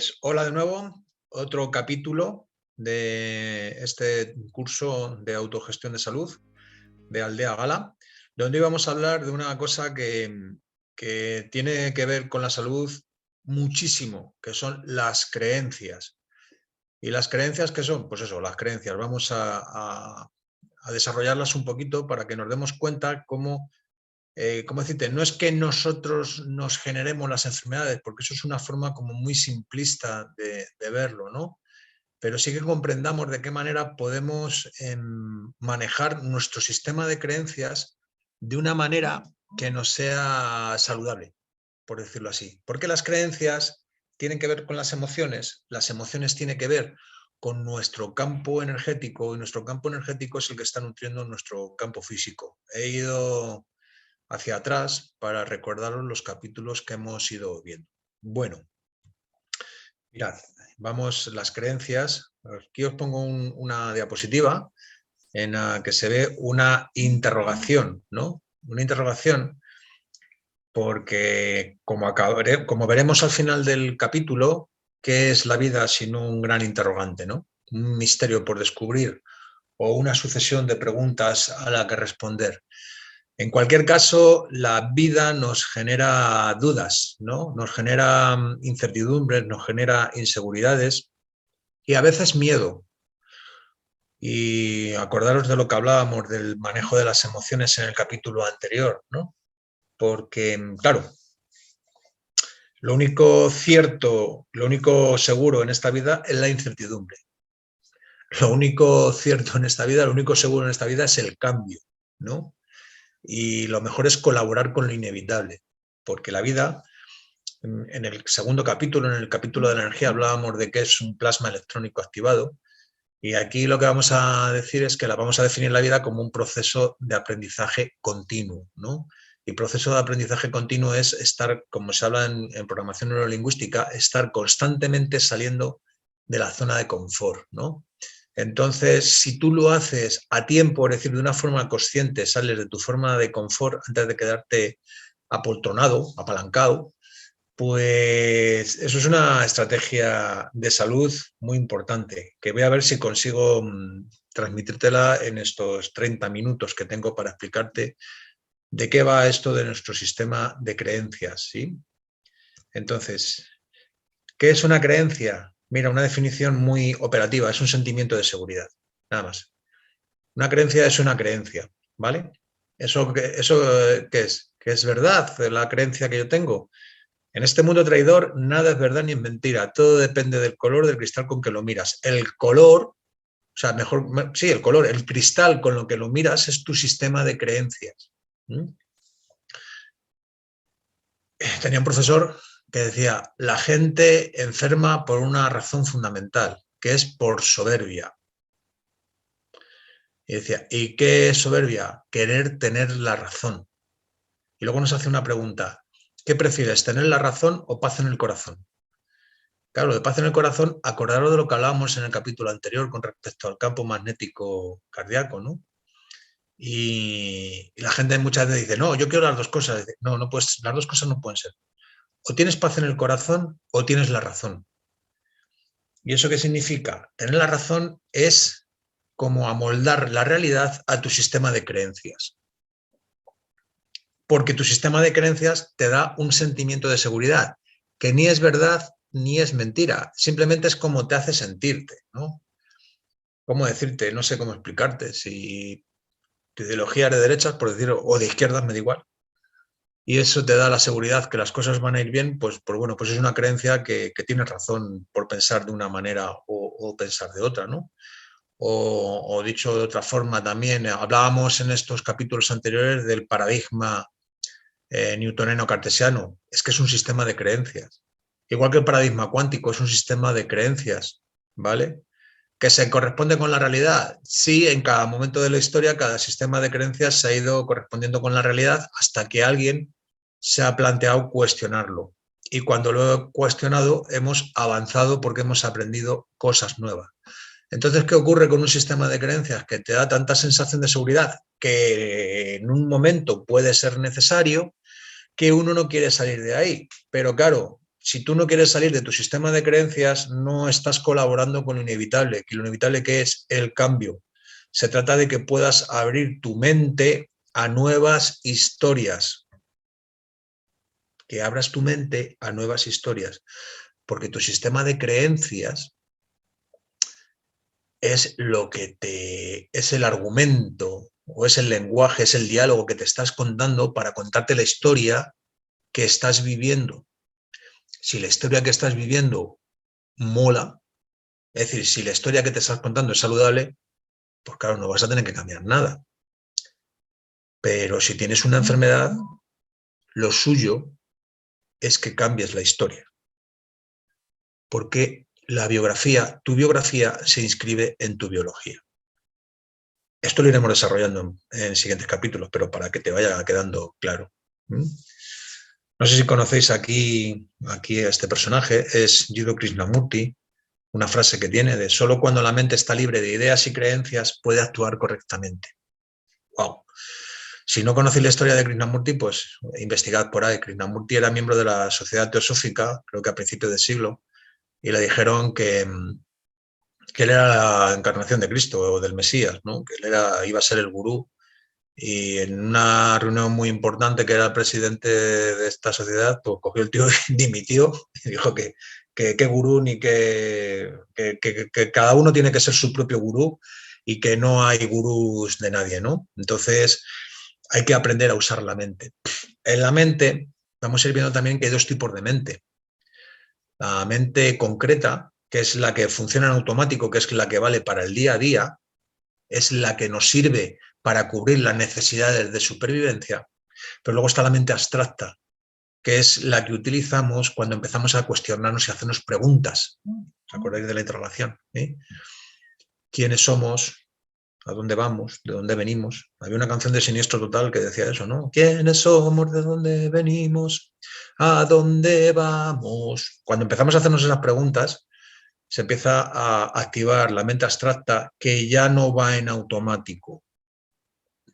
Pues hola de nuevo, otro capítulo de este curso de autogestión de salud de Aldea Gala, donde íbamos a hablar de una cosa que tiene que ver con la salud muchísimo, que son las creencias. ¿Y las creencias qué son? Pues eso, las creencias. Vamos a desarrollarlas un poquito para que nos demos cuenta cómo decirte, no es que nosotros nos generemos las enfermedades, porque eso es una forma como muy simplista de verlo, ¿no? Pero sí que comprendamos de qué manera podemos manejar nuestro sistema de creencias de una manera que nos sea saludable, por decirlo así. Porque las creencias tienen que ver con las emociones tienen que ver con nuestro campo energético, y nuestro campo energético es el que está nutriendo nuestro campo físico. He ido hacia atrás para recordaros los capítulos que hemos ido viendo. Bueno, mirad, vamos las creencias. Aquí os pongo una diapositiva en la que se ve una interrogación, ¿no? Una interrogación porque, como veremos al final del capítulo, ¿qué es la vida sino un gran interrogante, ¿no? Un misterio por descubrir o una sucesión de preguntas a la que responder. En cualquier caso, la vida nos genera dudas, ¿no? Nos genera incertidumbres, nos genera inseguridades y a veces miedo. Y acordaros de lo que hablábamos del manejo de las emociones en el capítulo anterior, ¿no? Porque, claro, lo único cierto, lo único seguro en esta vida es la incertidumbre. Lo único cierto en esta vida, lo único seguro en esta vida es el cambio, ¿no? Y lo mejor es colaborar con lo inevitable, porque la vida, en el segundo capítulo, en el capítulo de la energía, hablábamos de que es un plasma electrónico activado, y aquí lo que vamos a decir es que vamos a definir la vida como un proceso de aprendizaje continuo, ¿no? Y proceso de aprendizaje continuo es estar, como se habla en programación neurolingüística, estar constantemente saliendo de la zona de confort, ¿no? Entonces, si tú lo haces a tiempo, es decir, de una forma consciente, sales de tu forma de confort antes de quedarte apoltronado, apalancado, pues eso es una estrategia de salud muy importante, que voy a ver si consigo transmitírtela en estos 30 minutos que tengo para explicarte de qué va esto de nuestro sistema de creencias, ¿sí? Entonces, ¿qué es una creencia? Mira, una definición muy operativa, es un sentimiento de seguridad, nada más. Una creencia es una creencia, ¿vale? ¿Eso qué es? ¿Qué es verdad? La creencia que yo tengo. En este mundo traidor nada es verdad ni es mentira, todo depende del color del cristal con que lo miras. El color, o sea, mejor, sí, el color, el cristal con lo que lo miras es tu sistema de creencias. Tenía un profesor que decía, la gente enferma por una razón fundamental, que es por soberbia. Y decía, ¿y qué es soberbia? Querer tener la razón. Y luego nos hace una pregunta, ¿qué prefieres, tener la razón o paz en el corazón? Claro, de paz en el corazón, acordaros de lo que hablábamos en el capítulo anterior con respecto al campo magnético cardíaco, ¿no? Y la gente muchas veces dice, no, yo quiero las dos cosas. Dice, no, no puedes, las dos cosas no pueden ser. O tienes paz en el corazón o tienes la razón. ¿Y eso qué significa? Tener la razón es como amoldar la realidad a tu sistema de creencias. Porque tu sistema de creencias te da un sentimiento de seguridad, que ni es verdad ni es mentira, simplemente es como te hace sentirte, ¿no? ¿Cómo decirte? No sé cómo explicarte. Si tu ideología es de derechas, por decirlo, o de izquierdas, me da igual. Y eso te da la seguridad que las cosas van a ir bien, pues bueno, pues es una creencia que tienes razón por pensar de una manera o pensar de otra, ¿no? O dicho de otra forma también, hablábamos en estos capítulos anteriores del paradigma newtoneno cartesiano. Es que es un sistema de creencias. Igual que el paradigma cuántico es un sistema de creencias, ¿vale? ¿Que se corresponde con la realidad? Sí, en cada momento de la historia, cada sistema de creencias se ha ido correspondiendo con la realidad hasta que alguien se ha planteado cuestionarlo. Y cuando lo he cuestionado, hemos avanzado porque hemos aprendido cosas nuevas. Entonces, ¿qué ocurre con un sistema de creencias que te da tanta sensación de seguridad que en un momento puede ser necesario, que uno no quiere salir de ahí? Pero claro, si tú no quieres salir de tu sistema de creencias, no estás colaborando con lo inevitable, que lo inevitable que es el cambio. Se trata de que puedas abrir tu mente a nuevas historias, que abras tu mente a nuevas historias, porque tu sistema de creencias es lo que es el argumento o es el lenguaje, es el diálogo que te estás contando para contarte la historia que estás viviendo. Si la historia que estás viviendo mola, es decir, si la historia que te estás contando es saludable, pues claro, no vas a tener que cambiar nada. Pero si tienes una enfermedad, lo suyo es que cambies la historia. Porque la biografía, tu biografía se inscribe en tu biología. Esto lo iremos desarrollando en siguientes capítulos, pero para que te vaya quedando claro. No sé si conocéis aquí a este personaje, es Jiddu Krishnamurti, una frase que tiene de solo cuando la mente está libre de ideas y creencias puede actuar correctamente. ¡Wow! Si no conocéis la historia de Krishnamurti, pues investigad por ahí. Krishnamurti era miembro de la Sociedad Teosófica, creo que a principios del siglo, y le dijeron que él era la encarnación de Cristo o del Mesías, ¿no? Que él iba a ser el gurú. Y en una reunión muy importante, que era el presidente de esta sociedad, pues cogió el tío y dimitió y dijo que gurú ni que cada uno tiene que ser su propio gurú y que no hay gurús de nadie, ¿no? Entonces hay que aprender a usar la mente. En la mente vamos a ir viendo también que hay dos tipos de mente. La mente concreta, que es la que funciona en automático, que es la que vale para el día a día, es la que nos sirve para cubrir las necesidades de supervivencia, pero luego está la mente abstracta, que es la que utilizamos cuando empezamos a cuestionarnos y hacernos preguntas. ¿Os acordáis de la interrogación? ¿Quiénes somos? ¿A dónde vamos? ¿De dónde venimos? Había una canción de Siniestro Total que decía eso, ¿no? ¿Quiénes somos? ¿De dónde venimos? ¿A dónde vamos? Cuando empezamos a hacernos esas preguntas, se empieza a activar la mente abstracta, que ya no va en automático,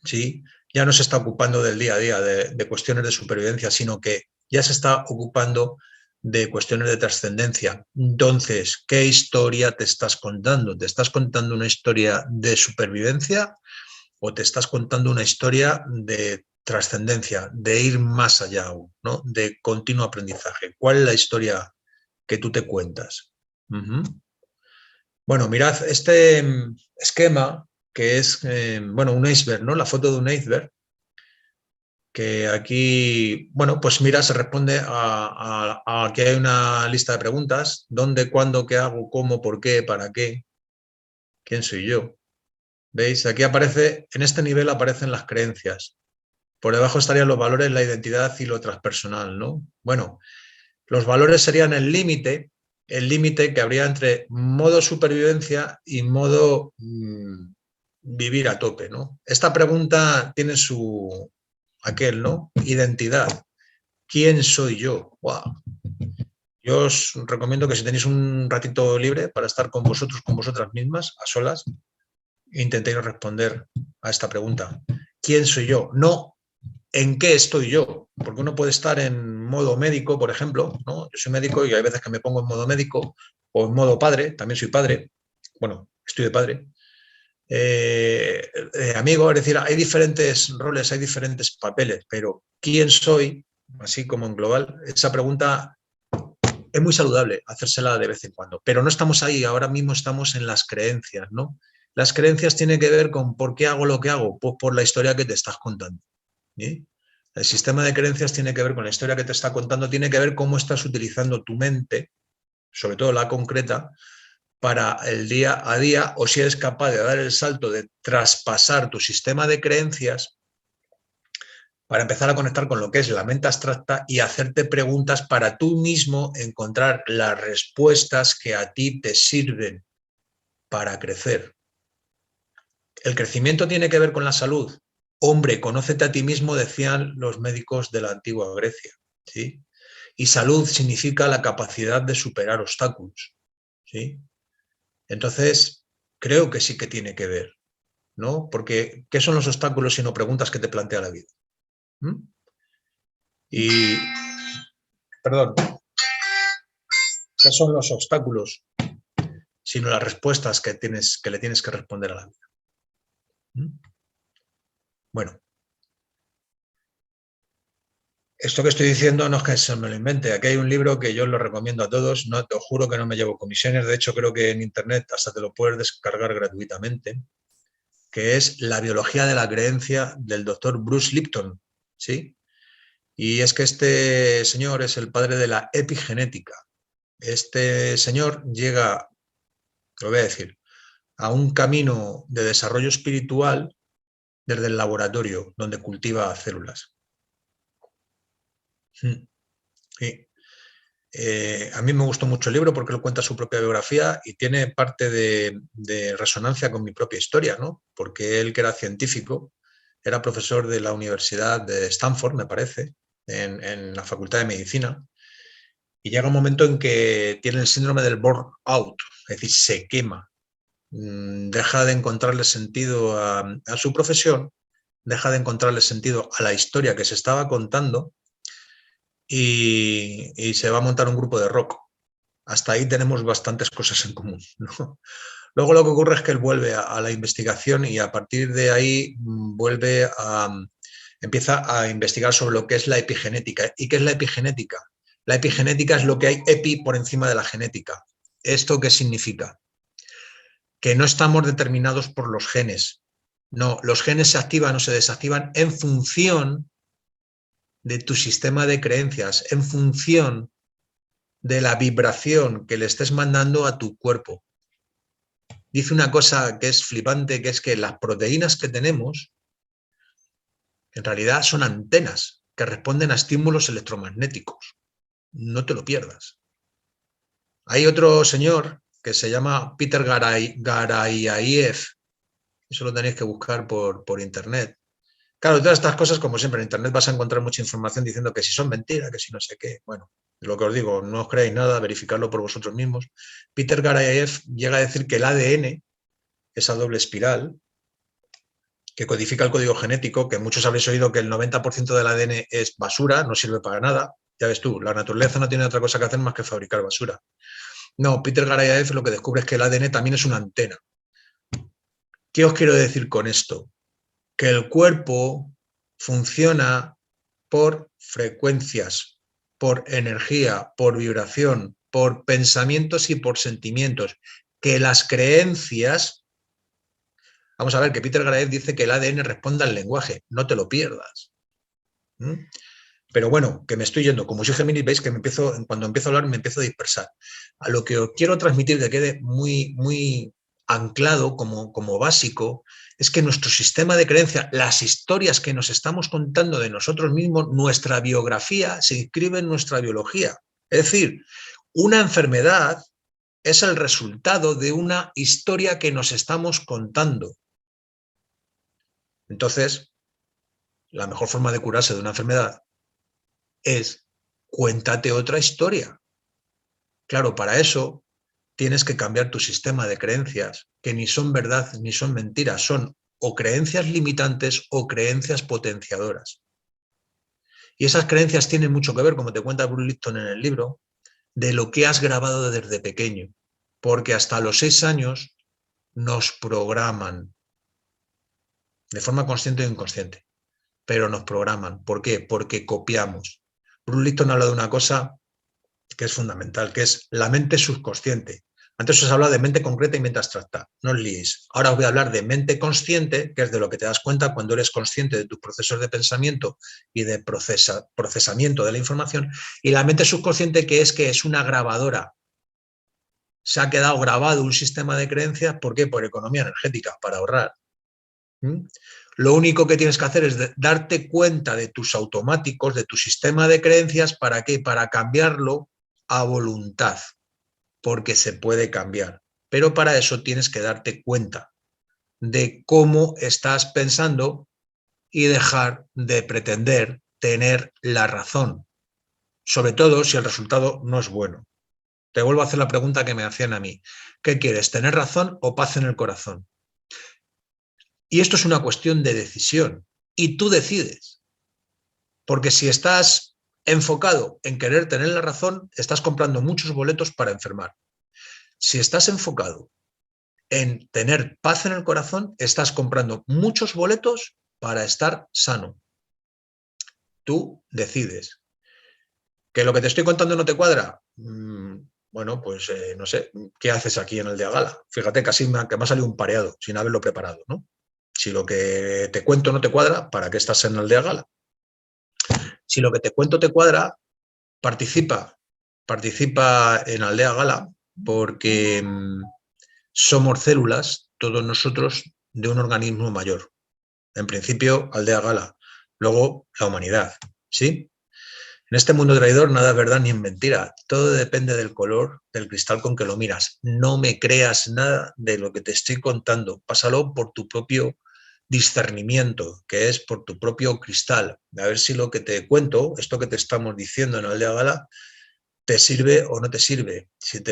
¿sí? Ya no se está ocupando del día a día, de cuestiones de supervivencia, sino que ya se está ocupando de cuestiones de trascendencia. Entonces, ¿qué historia te estás contando? ¿Te estás contando una historia de supervivencia o te estás contando una historia de trascendencia, de ir más allá, ¿no? De continuo aprendizaje? ¿Cuál es la historia que tú te cuentas? Bueno, mirad este esquema, que es bueno, un iceberg, ¿no? La foto de un iceberg, que aquí, bueno, pues mira, se responde a aquí hay una lista de preguntas: ¿dónde, cuándo, qué hago, cómo, por qué, para qué? ¿Quién soy yo? ¿Veis? Aquí aparece, en este nivel aparecen las creencias. Por debajo estarían los valores, la identidad y lo transpersonal, ¿no? Bueno, los valores serían el límite que habría entre modo supervivencia y modo vivir a tope, ¿no? Esta pregunta tiene su ¿no? Identidad. ¿Quién soy yo? Wow. Yo os recomiendo que si tenéis un ratito libre para estar con vosotros, con vosotras mismas, a solas, intentéis responder a esta pregunta. ¿Quién soy yo? No ¿en qué estoy yo? Porque uno puede estar en modo médico, por ejemplo, ¿no? Yo soy médico y hay veces que me pongo en modo médico o en modo padre, también soy padre, bueno, estoy de padre. Amigo, es decir, hay diferentes roles, hay diferentes papeles, pero ¿quién soy? Así como en global, esa pregunta es muy saludable hacérsela de vez en cuando, pero no estamos ahí, ahora mismo estamos en las creencias, ¿no? Las creencias tienen que ver con ¿por qué hago lo que hago? Pues por la historia que te estás contando. ¿Sí? El sistema de creencias tiene que ver con la historia que te está contando, tiene que ver cómo estás utilizando tu mente, sobre todo la concreta, para el día a día, o si eres capaz de dar el salto de traspasar tu sistema de creencias para empezar a conectar con lo que es la mente abstracta y hacerte preguntas para tú mismo encontrar las respuestas que a ti te sirven para crecer. El crecimiento tiene que ver con la salud. Hombre, conócete a ti mismo, decían los médicos de la antigua Grecia, ¿sí? Y salud significa la capacidad de superar obstáculos, ¿sí? Entonces, creo que sí que tiene que ver, ¿no? Porque, ¿qué son los obstáculos sino preguntas que te plantea la vida? Y, perdón, no son los obstáculos, sino las respuestas que le tienes que responder a la vida. Bueno, esto que estoy diciendo no es que se me lo invente. Aquí hay un libro que yo lo recomiendo a todos. No, te juro que no me llevo comisiones. De hecho, creo que en internet hasta te lo puedes descargar gratuitamente, que es La biología de la creencia, del doctor Bruce Lipton, ¿sí? Y es que este señor es el padre de la epigenética. Este señor llega, lo voy a decir, a un camino de desarrollo espiritual desde el laboratorio donde cultiva células. Sí. A mí me gustó mucho el libro porque él cuenta su propia biografía y tiene parte de resonancia con mi propia historia, ¿no? Porque él, que era científico, era profesor de la Universidad de Stanford, me parece, en la Facultad de Medicina, y llega un momento en que tiene el síndrome del burnout, es decir, se quema, deja de encontrarle sentido a su profesión, deja de encontrarle sentido a la historia que se estaba contando y se va a montar un grupo de rock. Hasta ahí tenemos bastantes cosas en común, ¿no? Luego lo que ocurre es que él vuelve a la investigación y a partir de ahí empieza a investigar sobre lo que es la epigenética. ¿Y qué es la epigenética? La epigenética es lo que hay epi por encima de la genética. ¿Esto qué significa? Que no estamos determinados por los genes. No, los genes se activan o se desactivan en función de tu sistema de creencias, en función de la vibración que le estés mandando a tu cuerpo. Dice una cosa que es flipante, que es que las proteínas que tenemos en realidad son antenas que responden a estímulos electromagnéticos. No te lo pierdas. Hay otro señor que se llama Peter Garaiaev, eso lo tenéis que buscar por internet. Claro, todas estas cosas, como siempre, en internet vas a encontrar mucha información diciendo que si son mentiras, que si no sé qué. Bueno, lo que os digo, no os creáis nada, verificarlo por vosotros mismos. Peter Garaiaev llega a decir que el ADN, esa doble espiral, que codifica el código genético, que muchos habréis oído que el 90% del ADN es basura, no sirve para nada. Ya ves tú, la naturaleza no tiene otra cosa que hacer más que fabricar basura. No, Peter Garaiaev lo que descubre es que el ADN también es una antena. ¿Qué os quiero decir con esto? Que el cuerpo funciona por frecuencias, por energía, por vibración, por pensamientos y por sentimientos. Que las creencias... Vamos a ver, que Peter Garaiaev dice que el ADN responde al lenguaje. No te lo pierdas. Pero bueno, que me estoy yendo. Como soy Géminis, veis que cuando empiezo a hablar me empiezo a dispersar. A lo que os quiero transmitir, que quede muy, muy anclado como básico, es que nuestro sistema de creencias, las historias que nos estamos contando de nosotros mismos, nuestra biografía se inscribe en nuestra biología. Es decir, una enfermedad es el resultado de una historia que nos estamos contando. Entonces, la mejor forma de curarse de una enfermedad es cuéntate otra historia. Claro, para eso tienes que cambiar tu sistema de creencias, que ni son verdad ni son mentiras, son o creencias limitantes o creencias potenciadoras. Y esas creencias tienen mucho que ver, como te cuenta Bruce Lipton en el libro, de lo que has grabado desde pequeño, porque hasta los 6 años nos programan, de forma consciente o inconsciente, pero nos programan. ¿Por qué? Porque copiamos. Bruce Lipton habla de una cosa que es fundamental, que es la mente subconsciente. Antes os hablaba de mente concreta y mente abstracta, no os liéis. Ahora os voy a hablar de mente consciente, que es de lo que te das cuenta cuando eres consciente de tus procesos de pensamiento y de procesamiento de la información, y la mente subconsciente, que es una grabadora. Se ha quedado grabado un sistema de creencias, ¿por qué? Por economía energética, para ahorrar. Lo único que tienes que hacer es darte cuenta de tus automáticos, de tu sistema de creencias, ¿para qué? Para cambiarlo a voluntad, porque se puede cambiar. Pero para eso tienes que darte cuenta de cómo estás pensando y dejar de pretender tener la razón, sobre todo si el resultado no es bueno. Te vuelvo a hacer la pregunta que me hacían a mí. ¿Qué quieres, tener razón o paz en el corazón? Y esto es una cuestión de decisión. Y tú decides. Porque si estás enfocado en querer tener la razón, estás comprando muchos boletos para enfermar. Si estás enfocado en tener paz en el corazón, estás comprando muchos boletos para estar sano. Tú decides. ¿Que lo que te estoy contando no te cuadra? Bueno, pues no sé, ¿qué haces aquí en Aldea Gala? Fíjate, casi me ha salido un pareado sin haberlo preparado, ¿no? Si lo que te cuento no te cuadra, ¿para qué estás en Aldea Gala? Si lo que te cuento te cuadra, participa en Aldea Gala, porque somos células, todos nosotros, de un organismo mayor. En principio, Aldea Gala, luego la humanidad, ¿sí? En este mundo traidor nada es verdad ni es mentira. Todo depende del color del cristal con que lo miras. No me creas nada de lo que te estoy contando. Pásalo por tu propio discernimiento, que es por tu propio cristal. A ver si lo que te cuento, esto que te estamos diciendo en Aldea Gala, te sirve o no te sirve. Si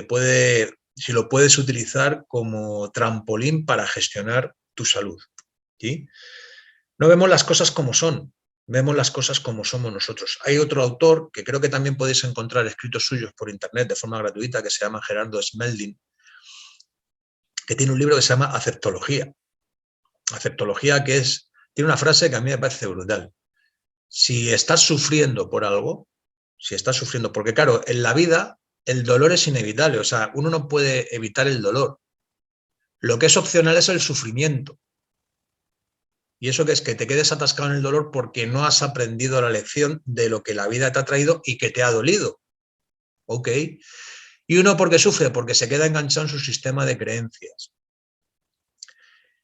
lo puedes utilizar como trampolín para gestionar tu salud. ¿Sí? No vemos las cosas como son, vemos las cosas como somos nosotros. Hay otro autor que creo que también podéis encontrar escritos suyos por internet de forma gratuita, que se llama Gerardo Smelding, que tiene un libro que se llama Aceptología. Aceptología tiene una frase que a mí me parece brutal. Si estás sufriendo por algo, porque claro, en la vida el dolor es inevitable, o sea, uno no puede evitar el dolor. Lo que es opcional es el sufrimiento. Y eso que es que te quedes atascado en el dolor porque no has aprendido la lección de lo que la vida te ha traído y que te ha dolido. ¿Ok? Y uno porque sufre, porque se queda enganchado en su sistema de creencias.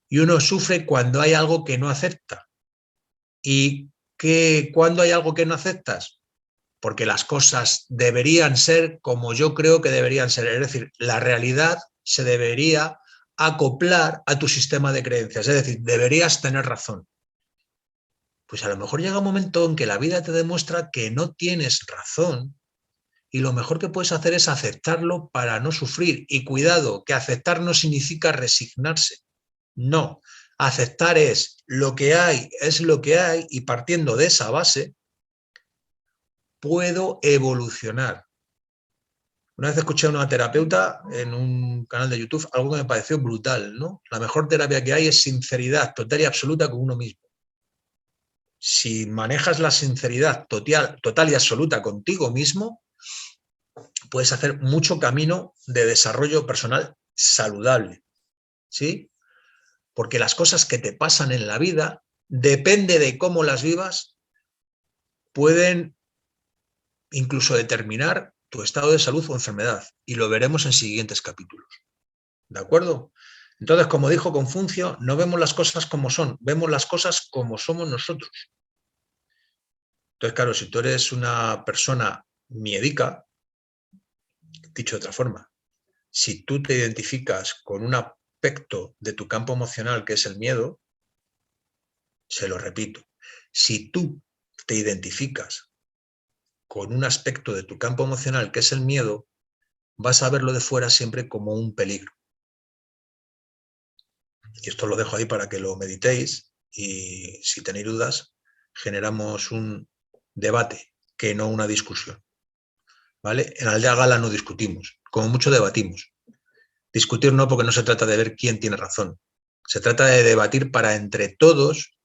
Y uno sufre cuando hay algo que no acepta. ¿Y cuándo hay algo que no aceptas? Porque las cosas deberían ser como yo creo que deberían ser. Es decir, la realidad se debería acoplar a tu sistema de creencias. Es decir, deberías tener razón. Pues a lo mejor llega un momento en que la vida te demuestra que no tienes razón y lo mejor que puedes hacer es aceptarlo para no sufrir. Y cuidado, que aceptar no significa resignarse. No, aceptar es lo que hay y partiendo de esa base puedo evolucionar. Una vez escuché a una terapeuta en un canal de YouTube, algo que me pareció brutal, ¿no? La mejor terapia que hay es sinceridad total y absoluta con uno mismo. Si manejas la sinceridad total y absoluta contigo mismo, puedes hacer mucho camino de desarrollo personal saludable, ¿sí? Porque las cosas que te pasan en la vida, depende de cómo las vivas, pueden incluso determinar tu estado de salud o enfermedad, y lo veremos en siguientes capítulos. ¿De acuerdo? Entonces, como dijo Confucio, no vemos las cosas como son, vemos las cosas como somos nosotros. Entonces, claro, si tú eres una persona miedica, dicho de otra forma, si tú te identificas con un aspecto de tu campo emocional que es el miedo, se lo repito, si tú te identificas con un aspecto de tu campo emocional que es el miedo, vas a verlo de fuera siempre como un peligro. Y esto lo dejo ahí para que lo meditéis y si tenéis dudas, generamos un debate, que no una discusión. ¿Vale? En Aldea Gala no discutimos, como mucho debatimos. Discutir no, porque no se trata de ver quién tiene razón. Se trata de debatir para entre todos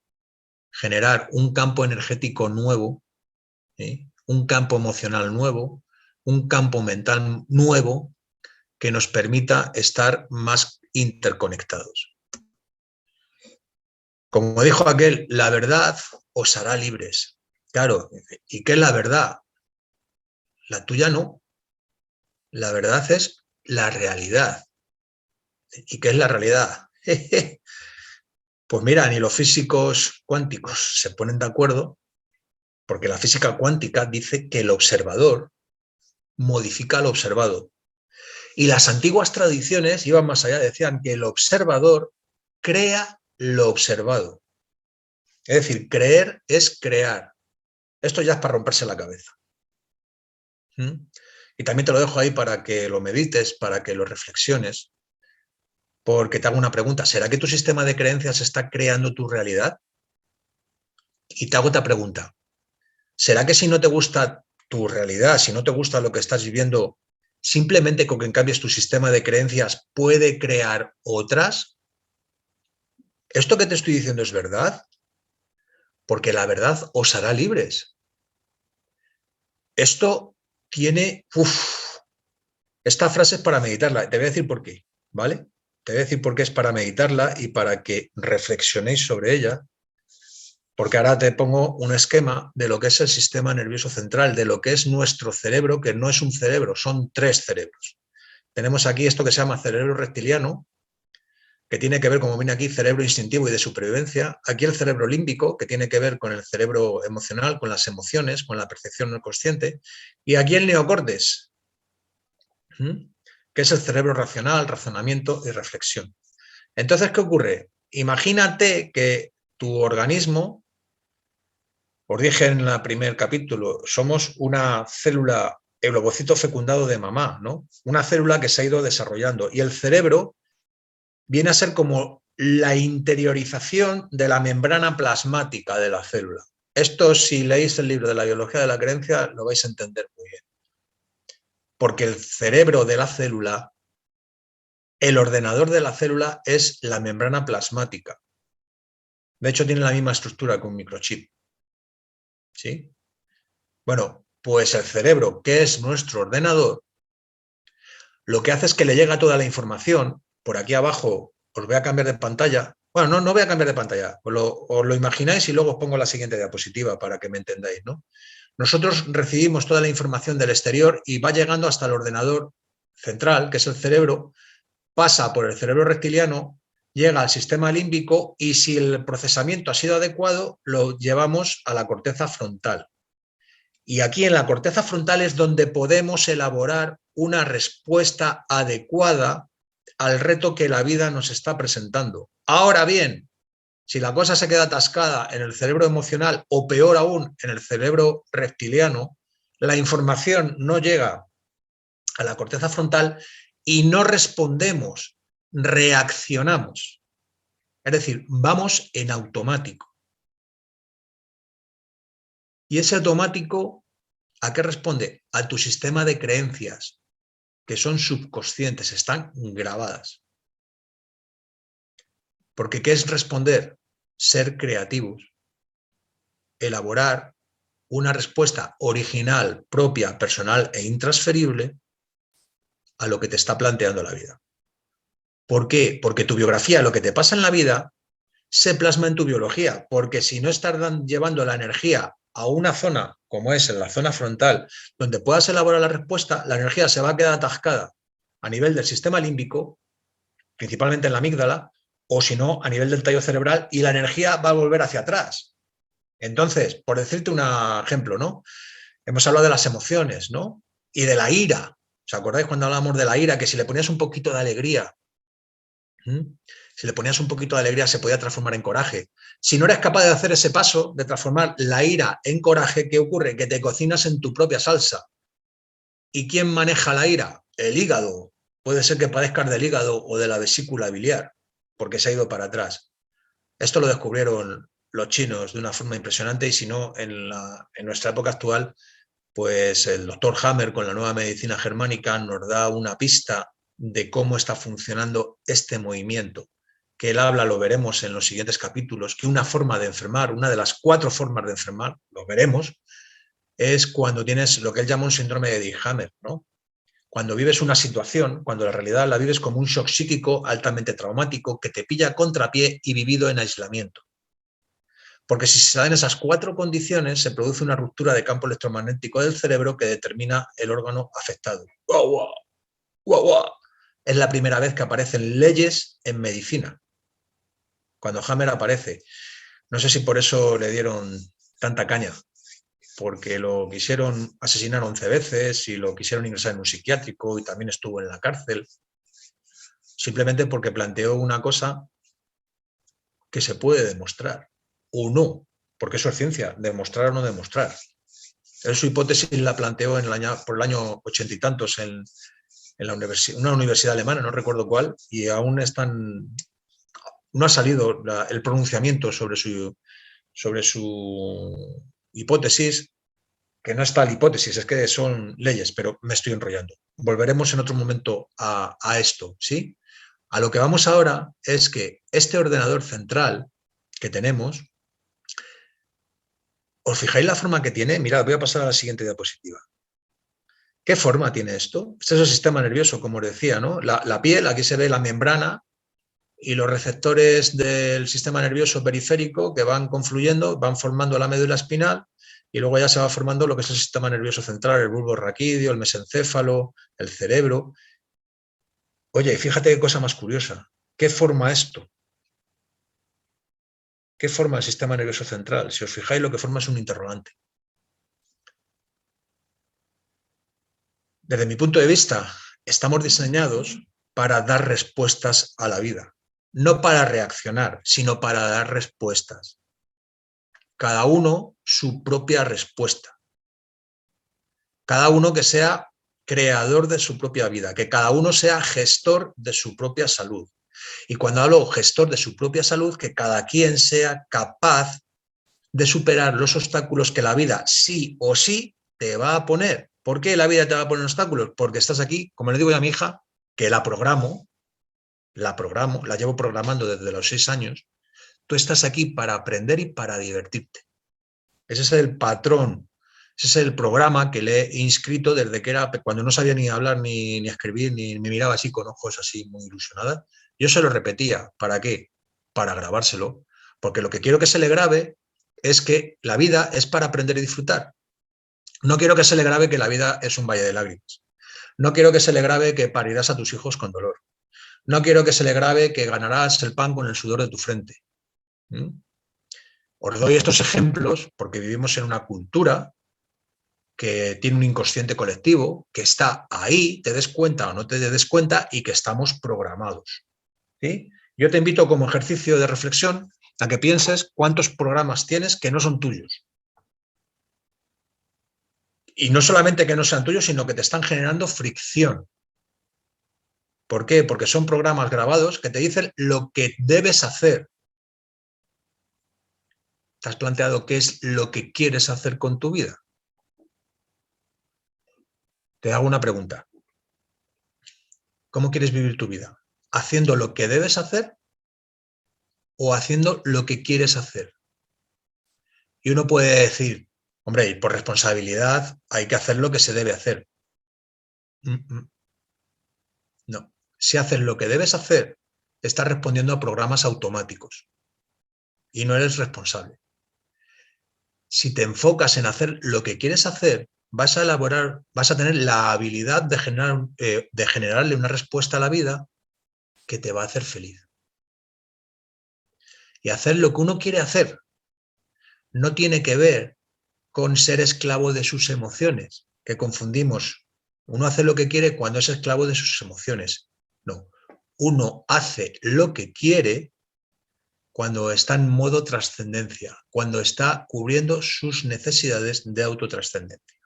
generar un campo energético nuevo, un campo emocional nuevo, un campo mental nuevo que nos permita estar más interconectados. Como dijo aquel, la verdad os hará libres. Claro, ¿y qué es la verdad? La tuya no. La verdad es la realidad. ¿Y qué es la realidad? Pues mira, ni los físicos cuánticos se ponen de acuerdo, porque la física cuántica dice que el observador modifica lo observado. Y las antiguas tradiciones iban más allá, decían que el observador crea lo observado. Es decir, creer es crear. Esto ya es para romperse la cabeza. Y también te lo dejo ahí para que lo medites, para que lo reflexiones, porque te hago una pregunta. ¿Será que tu sistema de creencias está creando tu realidad? Y te hago otra pregunta. ¿Será que si no te gusta tu realidad, si no te gusta lo que estás viviendo, simplemente con que cambies tu sistema de creencias puede crear otras. ¿Esto que te estoy diciendo es verdad? Porque la verdad os hará libres. Esto tiene... esta frase es para meditarla. Te voy a decir por qué, ¿vale? Te voy a decir por qué es para meditarla y para que reflexionéis sobre ella, porque ahora te pongo un esquema de lo que es el sistema nervioso central, de lo que es nuestro cerebro, que no es un cerebro, son 3 cerebros. Tenemos aquí esto que se llama cerebro reptiliano, que tiene que ver, como viene aquí, cerebro instintivo y de supervivencia. Aquí el cerebro límbico, que tiene que ver con el cerebro emocional, con las emociones, con la percepción no consciente. Y aquí el neocortes, que es el cerebro racional, razonamiento y reflexión. Entonces, ¿qué ocurre? Imagínate que tu organismo, os dije en el primer capítulo, somos una célula, el ovocito fecundado de mamá, ¿no? Una célula que se ha ido desarrollando. Y el cerebro viene a ser como la interiorización de la membrana plasmática de la célula. Esto, si leéis el libro de la biología de la creencia, lo vais a entender muy bien. Porque el cerebro de la célula, el ordenador de la célula es la membrana plasmática. De hecho, tiene la misma estructura que un microchip. ¿Sí? Bueno, pues el cerebro, que es nuestro ordenador, lo que hace es que le llega toda la información. Por aquí abajo os voy a cambiar de pantalla. Bueno, no voy a cambiar de pantalla. Os lo imagináis y luego os pongo la siguiente diapositiva para que me entendáis, ¿no? Nosotros recibimos toda la información del exterior y va llegando hasta el ordenador central, que es el cerebro, pasa por el cerebro reptiliano, llega al sistema límbico y si el procesamiento ha sido adecuado, lo llevamos a la corteza frontal. Y aquí en la corteza frontal es donde podemos elaborar una respuesta adecuada al reto que la vida nos está presentando. Ahora bien, si la cosa se queda atascada en el cerebro emocional o peor aún en el cerebro reptiliano, la información no llega a la corteza frontal y no respondemos, reaccionamos. Es decir, vamos en automático. Y ese automático, ¿a qué responde? A tu sistema de creencias, que son subconscientes, están grabadas. Porque ¿qué es responder? Ser creativos, elaborar una respuesta original, propia, personal e intransferible a lo que te está planteando la vida. ¿Por qué? Porque tu biografía, lo que te pasa en la vida, se plasma en tu biología, porque si no estás llevando la energía a una zona, como es en la zona frontal, donde puedas elaborar la respuesta, la energía se va a quedar atascada a nivel del sistema límbico, principalmente en la amígdala, o si no, a nivel del tallo cerebral, y la energía va a volver hacia atrás. Entonces, por decirte un ejemplo, ¿no? Hemos hablado de las emociones, ¿no? Y de la ira. ¿Os acordáis cuando hablábamos de la ira? Que si le ponías un poquito de alegría, si le ponías un poquito de alegría se podía transformar en coraje. Si no eres capaz de hacer ese paso, de transformar la ira en coraje, ¿qué ocurre? Que te cocinas en tu propia salsa. ¿Y quién maneja la ira? El hígado. Puede ser que padezcas del hígado o de la vesícula biliar, porque se ha ido para atrás. Esto lo descubrieron los chinos de una forma impresionante y si no, en nuestra época actual, pues el doctor Hammer con la nueva medicina germánica nos da una pista de cómo está funcionando este movimiento, que él habla, lo veremos en los siguientes capítulos, que una forma de enfermar, una de las 4 formas de enfermar, lo veremos, es cuando tienes lo que él llama un síndrome de Hammer, ¿no? Cuando vives una situación, cuando la realidad la vives como un shock psíquico altamente traumático que te pilla a contrapié y vivido en aislamiento. Porque si se dan esas 4 condiciones, se produce una ruptura de campo electromagnético del cerebro que determina el órgano afectado. ¡Guau, guau! ¡Guau, guau! Es la primera vez que aparecen leyes en medicina. Cuando Hammer aparece. No sé si por eso le dieron tanta caña, porque lo quisieron asesinar 11 veces y lo quisieron ingresar en un psiquiátrico y también estuvo en la cárcel. Simplemente porque planteó una cosa que se puede demostrar o no, porque eso es ciencia, demostrar o no demostrar. Él su hipótesis la planteó por el año 80 y tantos en una universidad alemana, no recuerdo cuál, y aún no ha salido el pronunciamiento sobre su hipótesis, que no es tal hipótesis, es que son leyes, pero me estoy enrollando. Volveremos en otro momento a esto, ¿sí? A lo que vamos ahora es que este ordenador central que tenemos, ¿os fijáis la forma que tiene? Mirad, voy a pasar a la siguiente diapositiva. ¿Qué forma tiene esto? Este es el sistema nervioso, como os decía, ¿no? La piel, aquí se ve la membrana y los receptores del sistema nervioso periférico que van confluyendo, van formando la médula espinal y luego ya se va formando lo que es el sistema nervioso central, el bulbo raquídeo, el mesencéfalo, el cerebro. Oye, fíjate qué cosa más curiosa. ¿Qué forma esto? ¿Qué forma el sistema nervioso central? Si os fijáis, lo que forma es un interrogante. Desde mi punto de vista, estamos diseñados para dar respuestas a la vida. No para reaccionar, sino para dar respuestas. Cada uno su propia respuesta. Cada uno que sea creador de su propia vida, que cada uno sea gestor de su propia salud. Y cuando hablo gestor de su propia salud, que cada quien sea capaz de superar los obstáculos que la vida sí o sí te va a poner. ¿Por qué la vida te va a poner obstáculos? Porque estás aquí, como le digo a mi hija, que la programo, la llevo programando desde los 6 años, tú estás aquí para aprender y para divertirte. Ese es el patrón, ese es el programa que le he inscrito desde que era, cuando no sabía ni hablar, ni escribir, ni me miraba así con ojos así muy ilusionadas. Yo se lo repetía. ¿Para qué? Para grabárselo. Porque lo que quiero que se le grabe es que la vida es para aprender y disfrutar. No quiero que se le grabe que la vida es un valle de lágrimas. No quiero que se le grabe que parirás a tus hijos con dolor. No quiero que se le grabe que ganarás el pan con el sudor de tu frente. Os doy estos ejemplos porque vivimos en una cultura que tiene un inconsciente colectivo, que está ahí, te des cuenta o no te des cuenta, y que estamos programados. ¿Sí? Yo te invito como ejercicio de reflexión a que pienses cuántos programas tienes que no son tuyos. Y no solamente que no sean tuyos, sino que te están generando fricción. ¿Por qué? Porque son programas grabados que te dicen lo que debes hacer. ¿Te has planteado qué es lo que quieres hacer con tu vida? Te hago una pregunta. ¿Cómo quieres vivir tu vida? ¿Haciendo lo que debes hacer o haciendo lo que quieres hacer? Y uno puede decir, hombre, y por responsabilidad hay que hacer lo que se debe hacer. No. Si haces lo que debes hacer, estás respondiendo a programas automáticos y no eres responsable. Si te enfocas en hacer lo que quieres hacer, vas a tener la habilidad de generarle una respuesta a la vida que te va a hacer feliz. Y hacer lo que uno quiere hacer no tiene que ver con ser esclavo de sus emociones, que confundimos. Uno hace lo que quiere cuando es esclavo de sus emociones. No, uno hace lo que quiere cuando está en modo trascendencia, cuando está cubriendo sus necesidades de autotrascendencia.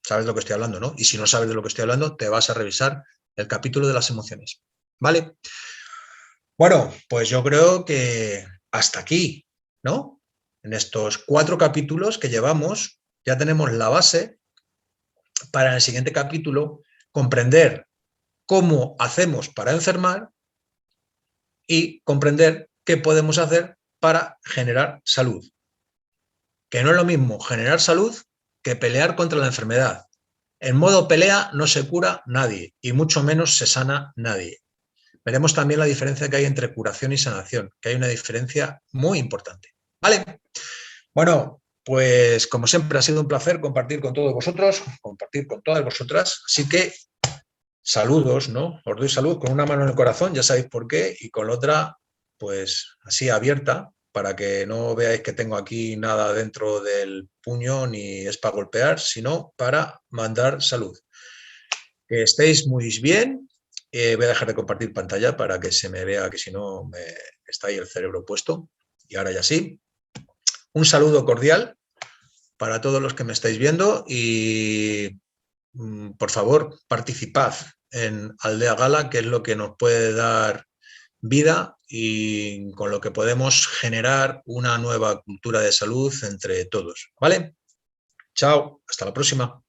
¿Sabes de lo que estoy hablando, no? Y si no sabes de lo que estoy hablando, te vas a revisar el capítulo de las emociones. ¿Vale? Bueno, pues yo creo que hasta aquí, ¿no? En estos 4 capítulos que llevamos, ya tenemos la base para en el siguiente capítulo comprender cómo hacemos para enfermar y comprender qué podemos hacer para generar salud. Que no es lo mismo generar salud que pelear contra la enfermedad. En modo pelea no se cura nadie y mucho menos se sana nadie. Veremos también la diferencia que hay entre curación y sanación, que hay una diferencia muy importante. ¿Vale? Bueno, pues como siempre ha sido un placer compartir con todos vosotros, compartir con todas vosotras, así que saludos, ¿no? Os doy salud con una mano en el corazón, ya sabéis por qué, y con la otra, pues así abierta, para que no veáis que tengo aquí nada dentro del puño ni es para golpear, sino para mandar salud. Que estéis muy bien. Voy a dejar de compartir pantalla para que se me vea, que si no me está ahí el cerebro puesto. Y ahora ya sí. Un saludo cordial para todos los que me estáis viendo y por favor, participad en Aldea Gala, que es lo que nos puede dar vida y con lo que podemos generar una nueva cultura de salud entre todos. ¿Vale? Chao, hasta la próxima.